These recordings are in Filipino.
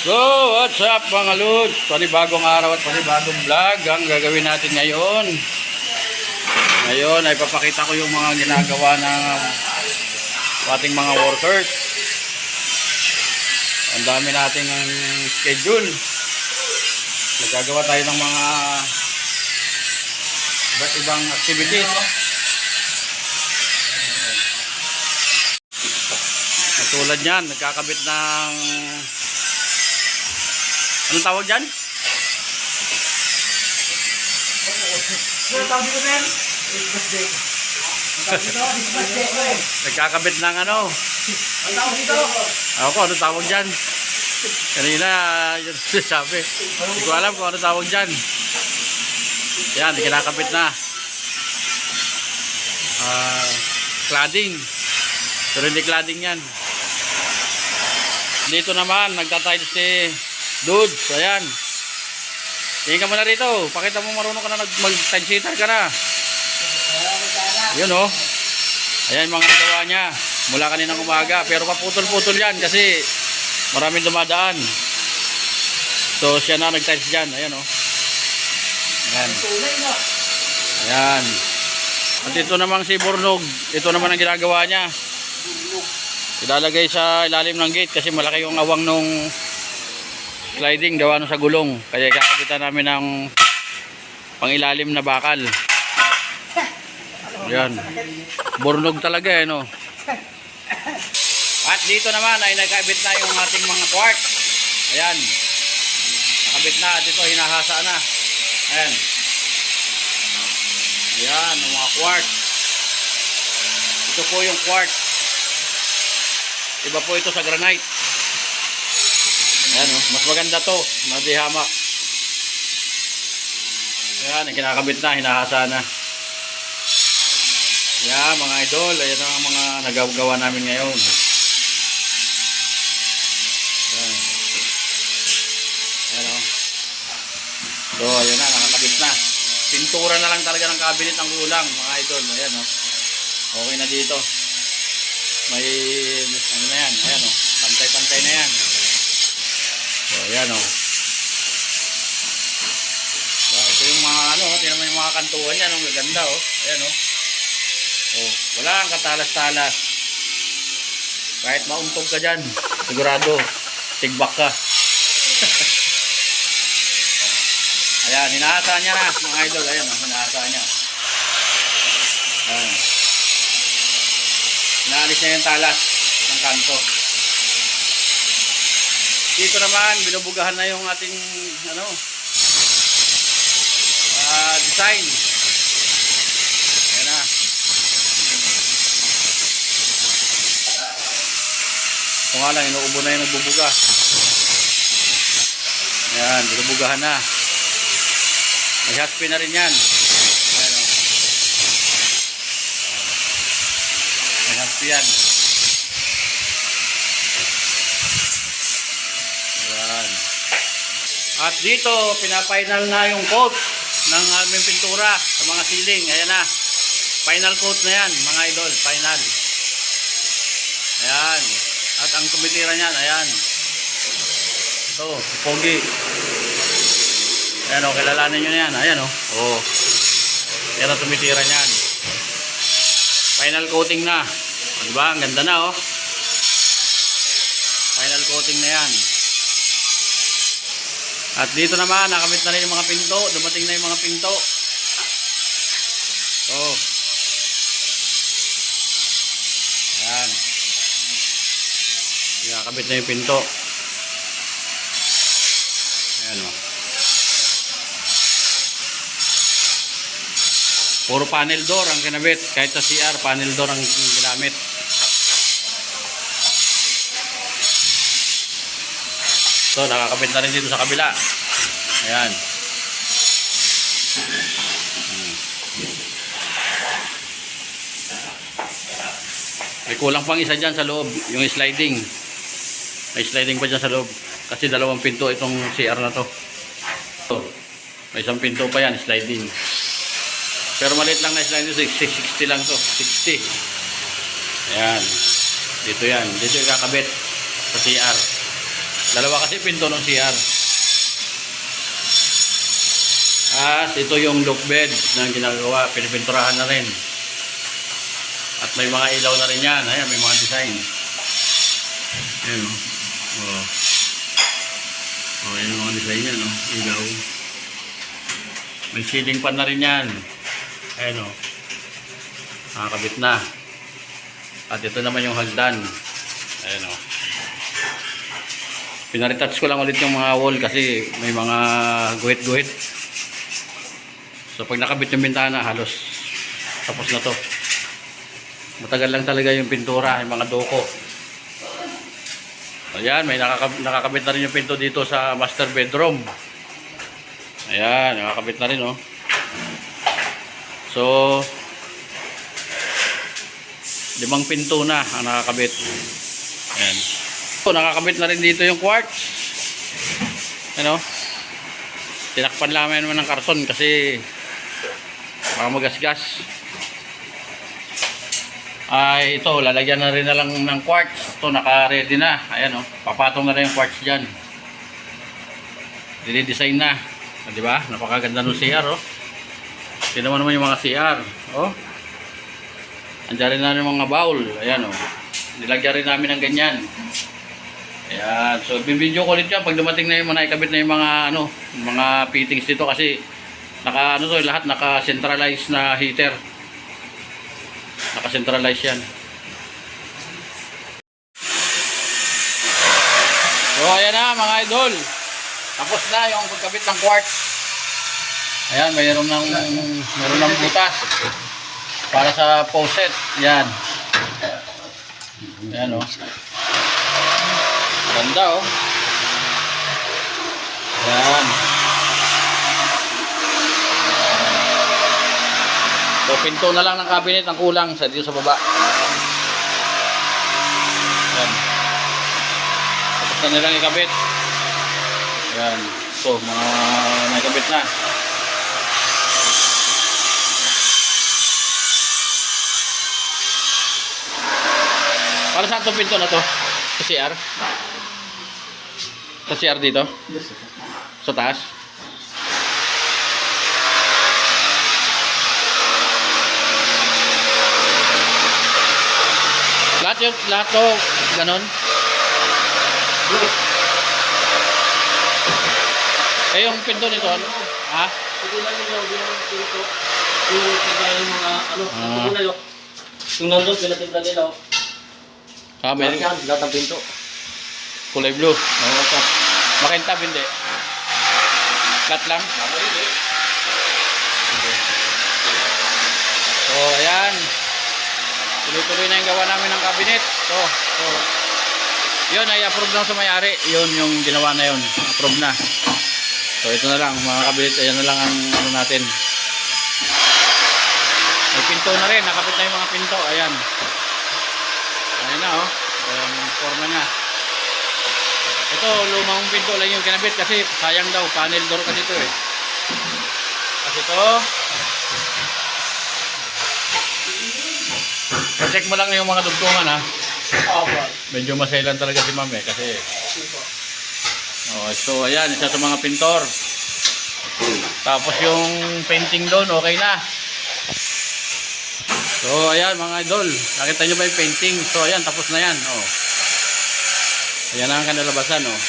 So, what's up mga lods? Panibagong araw at panibagong vlog ang gagawin natin ngayon. Ngayon ay papakita ko yung mga ginagawa ng ating mga workers. Ang dami nating schedule. Nagagawa tayo ng mga iba't ibang activities. Katulad yan, nagkakabit ng anong tawag dyan? Nagkakabit ng ano? Ako, ano tawag dyan? Kanina, yun sabi. Hindi ko alam kung ano tawag dyan. Yan, kinakabit na. Cladding. Pero hindi cladding yan. Dito naman, nagtatiles si Dudes. Ayan. Tingin ka muna rito. Pakita mo marunong ka na mag-tile-sitter ka na. Yun oh. Ayan mga gawa niya. Mula kaninang umaga. Pero paputol-putol yan kasi maraming dumadaan. So siya na nag-tiles dyan. Ayan oh. Ayan. Ayan. At ito namang si Bornog. Ito naman ang ginagawa niya. Ilalagay sa ilalim ng gate kasi malaki yung awang nung sliding gawa sa gulong. Kaya kakabitan namin ng pangilalim na bakal. Yan. Bornog talaga eh no. At dito naman ay nagkabit na yung ating mga quartz. Ayan. Nakabit na at ito hinahasa na. Ayan. Ayan ang mga quartz. Ito po yung quartz. Iba po ito sa granite. Ayan, oh, mas maganda to, madihamak. Ayan, kinakabit na, hinahasa na. Ayan, mga idol, ayan ang mga nagagawa namin ngayon. Ayan. Ayan, oh. So, ayan na, nakakabit na. Pintura na lang talaga ng cabinet ang kulang, mga idol. Ayan, oh. Okay na dito. May ano na yan, ayan o, pantay-pantay na yan. So ayan o. So ito yung mga ano, tingnan mo yung mga kantuhan yan, ang gaganda o. Ayan o. Oh, wala kang katalas-talas. Kahit mauntog ka dyan, sigurado, tigbak ka. Ayan, hinahasa niya na mga idol, ayan o, hinahasa niya. Ayan. Naalis niya yung talas ng kanto. Dito naman, binubugahan na yung ating ano, design. Ayan na. Kung nga lang, inuubo na yung nagbubuga. Ayan, binubugahan na. May haspi na rin yan. Ayan o. Yan. Ayan. At dito, pinafinal na yung coat ng aming pintura sa mga ceiling. Ayan na. Final coat na yan, mga idol. Final. Ayan. At ang tumitira niyan, ayan. Ito, pogi. Ayan o, kilalanin nyo na yan. Ayan o. Oh. Ayan ang tumitira niyan. Final coating na. Diba? Ang ganda na oh. Final coating na yan. At dito naman, nakamit na rin yung mga pinto. Dumating na yung mga pinto. So. Ayan. Nakamit na yung pinto. Ayan oh. Puro panel door ang kinabit. Kahit sa CR, panel door ang ginamit. So, nakakabit na rin dito sa kabila. Ayan. May kulang pang isa dyan sa loob. Yung sliding. May sliding pa dyan sa loob. Kasi dalawang pinto itong CR na to. So, may isang pinto pa yan, sliding. Pero maliit lang na sliding, 60 lang to, 60. Ayan. Dito yan. Dito yung kakabit sa CR. Dalawa kasi pinto ng CR. At ito yung look bed na ginagawa, pinipinturahan na rin. At may mga ilaw na rin yan. Ayan, may mga design. Ayan o. Oh. Oh, ayan yung mga design yan o. Ilaw. May ceiling fan na rin yan. Ayan o. Nakakabit na. At ito naman yung hagdan. Ayan o. Pinaretouch ko lang ulit yung mga wall kasi may mga guhit-guhit. So pag nakabit yung bintana, halos tapos na to. Matagal lang talaga yung pintura, yung mga doko. Ayan, may nakakabit na rin yung pinto dito sa master bedroom. Ayan, nakakabit na rin oh. So 5 pinto na ang nakakabit. Ayan. So nakakabit na rin dito yung quartz. Ano? Tinakpan lang naman ng karton kasi baka magasgas. Ay ito, lalagyan na rin na lang ng quartz. Ito naka-ready na. Ayan oh, papatong na rin yung quartz diyan. Dinidesign na. Di ba? Napakaganda ng CR oh. Tingnan mo naman yung mga CR, oh. Andiyan rin na yung mga bowl. Ayan oh. Nilagyan rin namin ng ganyan. Ayan. So bibidyo ko ulit yan pag dumating na yung mga ikabit na yung mga ano, mga fittings dito kasi naka ano to, lahat naka-centralized na heater. Naka-centralized yan. So ayan na mga idol. Tapos na yung pagkabit ng quartz. Ayan, mayroon ng butas para sa faucet. Yan. Ayan o. Ganda o. Ayan. So pinto na lang ng cabinet ang kulang sa dito sa baba. Ayan. Tapos na nilang ikabit. Ayan. So mga nakabit na. Para saan itong pinto na to? Sa CR? Sa CR dito? Sa taas? Lahat to ganon? Eh yung pinto nito ano? Ha? Ito lang yung pinto. Yung mga ano, ito na yun. Yung nandun, pinatimpla nila. Ah, meron. Lahat ng pinto. Kulay blue. Oo, ito. Makintab hindi. Flat lang. So, ayan. Tuloy-tuloy na yung gawa namin ng cabinet. So, yun ay approve lang sa may-ari. Yun yung ginawa na yun. Approve na. So, ito na lang mga cabinet. Ayan na lang ang ano natin. May pinto na rin. Nakapit na yung mga pinto. Ayan. Ayan na oh. Ayan yung forma na. Ito, lumang pinto lang yung kinabit kasi sayang daw. Panel door kasi ito eh. Kasi ito. Check mo lang yung mga dugtungan ha. Medyo masailan talaga si ma'am eh. Kasi oh, so ayan, isa sa mga pintor. Tapos yung painting doon, okay na. So ayan mga idol, nakita nyo ba yung painting? So ayan, tapos na yan oh. Ayan ang kanalabasan oh.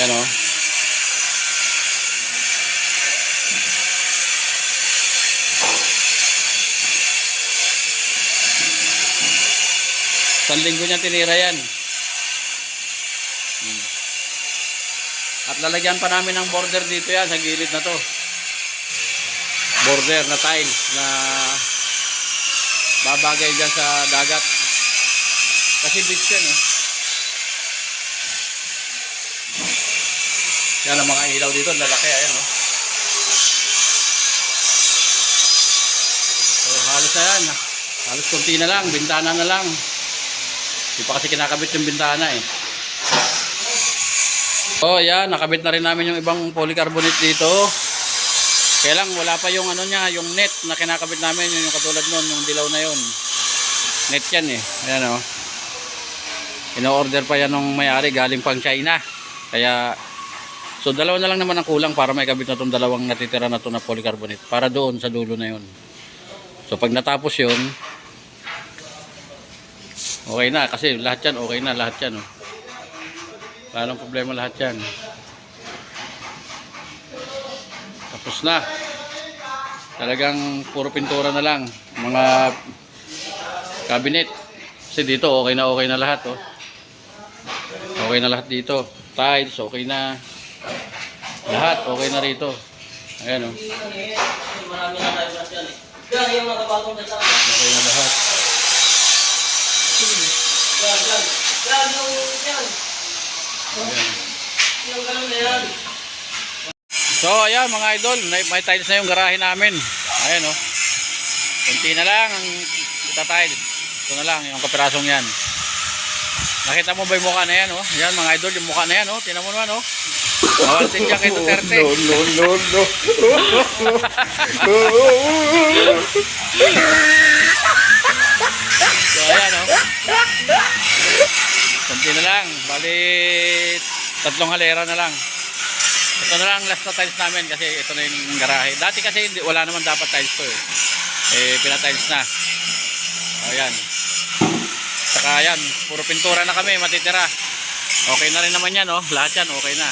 Ayan oh. Isang linggo niya tinira yan. At lalagyan pa namin ng border dito yan sa gilid na to. Border na tiles na babagay dyan sa dagat. Kasi beach yan eh. Yan ang mga ilaw dito, lalaki ayan oh. So halos na yan. Halos konti na lang, bintana na lang. Hindi pa kasi kinakabit yung bintana eh. Oh, yan, nakabit na rin namin yung ibang polycarbonate dito. Kaya lang wala pa yung ano niya, yung net na kinakabit namin, yung katulad noon, yung dilaw na yon. Net yan eh. Ayan oh. So ino-order pa yan ng may-ari galing pang China. Kaya so dalawa na lang naman ang kulang para may kabit na tong dalawang natitira na to na polycarbonate para doon sa dulo na yun. So pag natapos yun, okay na kasi lahat yan okay na lahat yan. Oh. Walang problema lahat yan. Tapos na. Talagang puro pintura na lang. Mga cabinet. Kasi dito okay na lahat. Oh. Okay na lahat dito. Tiles okay na. Lahat okay na rito. Ayan o. Oh. Marami na tayo brush yan eh. Yan, yung mga bagong nasa. Okay na lahat. Yan, yan. Yan, yung yan. Ayan. Yung ganun na yan. So ayan mga idol, may tiles na yung garahe namin. Ayan o. Oh. Kunti na lang ang ita-tiles. Ito na lang yung kapirasong yan. Nakita mo ba yung mukha na yan o? Oh? Yan mga idol, yung mukha na yan o. Oh. Tinan mo naman o. Oh. Awantin dyan kay Duterte. No. So ayan o. Oh. Kunti na lang. Bali 3 halera na lang. Ito na lang last na tiles namin kasi ito na yung garahe. Dati kasi wala naman dapat tiles to eh. Pinatiles na. Ayan. Saka ayan, puro pintura na kami matitira. Okay na rin naman yan oh. Lahat yan okay na.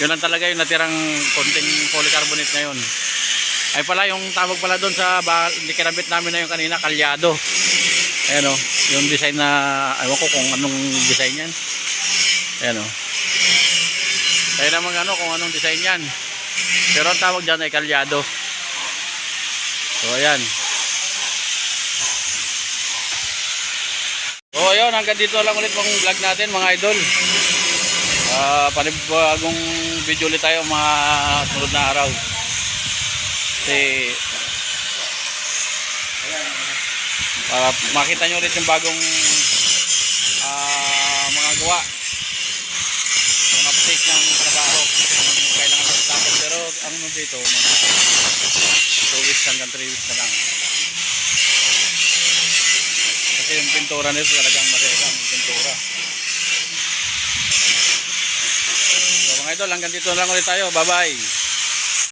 Yun lang talaga yung natirang konting polycarbonate ngayon. Ay pala yung tawag pala doon sa kinabit namin na yung kanina, kalyado. Ayan oh, yung design na ayaw ko kung anong design yan. Ayan oh. Kaya naman kung anong design yan. Pero ang tawag dyan ay kalyado. So ayan. So ayun, hanggang dito lang ulit mga vlog natin mga idol. Panibagong video ulit tayo mga sunod na araw. Kasi para makita nyo ulit yung bagong mga gawa. Yung update ng trabaho. Kailangan magtapos. Pero ang ano dito, mga 2 weeks hanggang 3 weeks na lang. Kasi yung pintura nito talagang masayang yung pintura. So mga idol, hanggang dito lang ulit tayo. Bye bye.